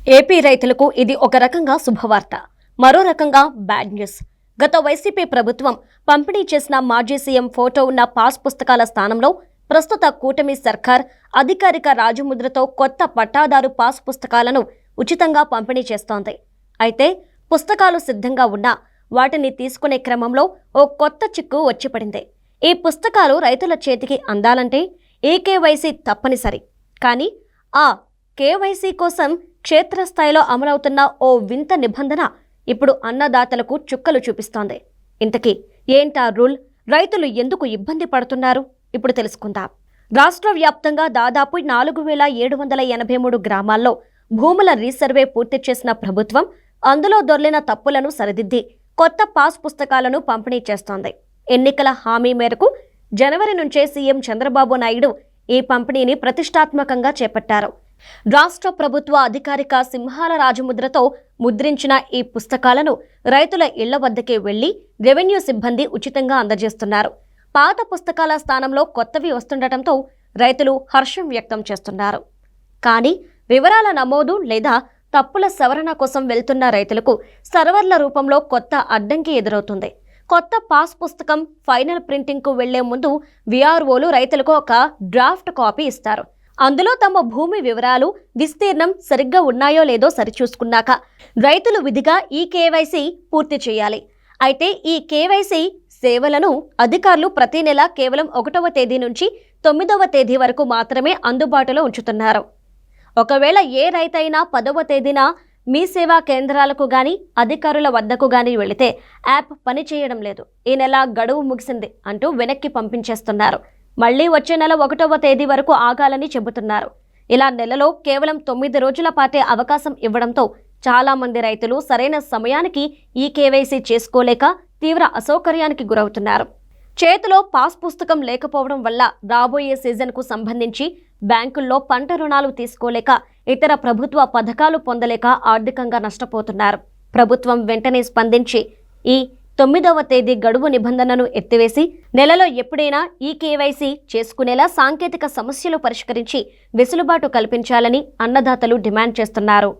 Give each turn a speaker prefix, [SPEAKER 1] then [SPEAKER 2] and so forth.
[SPEAKER 1] AP రైతులకు ఇది ఒక రకంగా శుభవార్త, మరో రకంగా బ్యాడ్ న్యూస్. గత వైసీపీ ప్రభుత్వం పంపిణీ చేసిన మాజీ సీఎం ఫోటో ఉన్న పాస్ పుస్తకాల స్థానంలో ప్రస్తుత కూటమి సర్కార్ అధికారిక రాజముద్రతో కొత్త పట్టాదారు పాస్ పుస్తకాలను ఉచితంగా పంపిణీ చేస్తోంది. అయితే పుస్తకాలు సిద్ధంగా ఉన్నా వాటిని తీసుకునే క్రమంలో ఓ కొత్త చిక్కు వచ్చిపడింది. ఈ పుస్తకాలు రైతుల చేతికి అందాలంటే ఈకేవైసీ తప్పనిసరి. కానీ ఆ కేవైసీ కోసం క్షేత్రస్థాయిలో అమలవుతున్న ఓ వింత నిబంధన ఇప్పుడు అన్నదాతలకు చుక్కలు చూపిస్తోంది. ఇంతకీ ఏంటా రూల్? రైతులు ఎందుకు ఇబ్బంది పడుతున్నారు? ఇప్పుడు తెలుసుకుందాం. రాష్ట్ర వ్యాప్తంగా దాదాపు 4783 గ్రామాల్లో భూముల రీసర్వే పూర్తి చేసిన ప్రభుత్వం అందులో దొర్లిన తప్పులను సరిదిద్ది కొత్త పాస్ పుస్తకాలను పంపిణీ చేస్తోంది. ఎన్నికల హామీ మేరకు జనవరి నుంచే సీఎం చంద్రబాబు నాయుడు ఈ పంపిణీని ప్రతిష్టాత్మకంగా చేపట్టారు. రాష్ట్ర ప్రభుత్వ అధికారిక సింహాల రాజముద్రతో ముద్రించిన ఈ పుస్తకాలను రైతుల ఇళ్ల వద్దకే వెళ్లి రెవెన్యూ సిబ్బంది ఉచితంగా అందజేస్తున్నారు. పాత పుస్తకాల స్థానంలో కొత్తవి వస్తుండటంతో రైతులు హర్షం వ్యక్తం చేస్తున్నారు. కానీ వివరాల నమోదు లేదా తప్పుల సవరణ కోసం వెళ్తున్న రైతులకు సర్వర్ల రూపంలో కొత్త అడ్డంకి ఎదురవుతుంది. కొత్త పాస్ పుస్తకం ఫైనల్ ప్రింటింగ్కు వెళ్లే ముందు విఆర్ఓలు రైతులకు ఒక డ్రాఫ్ట్ కాపీ ఇస్తారు. అందులో తమ భూమి వివరాలు, విస్తీర్ణం సరిగ్గా ఉన్నాయో లేదో సరిచూసుకున్నాక రైతులు విధిగా ఈ కేవైసీ పూర్తి చేయాలి. అయితే ఈ కేవైసీ సేవలను అధికారులు ప్రతి నెల కేవలం 1వ తేదీ నుంచి 9వ తేదీ వరకు మాత్రమే అందుబాటులో ఉంచుతున్నారు. ఒకవేళ ఏ రైతైనా 10వ తేదీన మీ సేవా కేంద్రాలకు గాని అధికారుల వద్దకు గాని వెళితే యాప్ పనిచేయడం లేదు, ఈ నెల గడువు ముగిసింది అంటూ వెనక్కి పంపించేస్తున్నారు. మళ్లీ వచ్చే నెల 1వ తేదీ వరకు ఆగాలని చెబుతున్నారు. ఇలా నెలలో కేవలం 9 రోజుల పాటే అవకాశం ఇవ్వడంతో చాలా మంది రైతులు సరైన సమయానికి ఈ కేవైసీ చేసుకోలేక తీవ్ర అసౌకర్యానికి గురవుతున్నారు. చేతిలో పాస్ పుస్తకం లేకపోవడం వల్ల రాబోయే సీజన్కు సంబంధించి బ్యాంకుల్లో పంట రుణాలు తీసుకోలేక ఇతర ప్రభుత్వ పథకాలు పొందలేక ఆర్థికంగా నష్టపోతున్నారు. ప్రభుత్వం వెంటనే స్పందించి ఈ 9వ తేదీ గడువు నిబంధనను ఎత్తివేసి నెలలో ఎప్పుడైనా ఈ కేవైసీ చేసుకునేలా సాంకేతిక సమస్యలు పరిష్కరించి వెసులుబాటు కల్పించాలని అన్నదాతలు డిమాండ్ చేస్తున్నారు.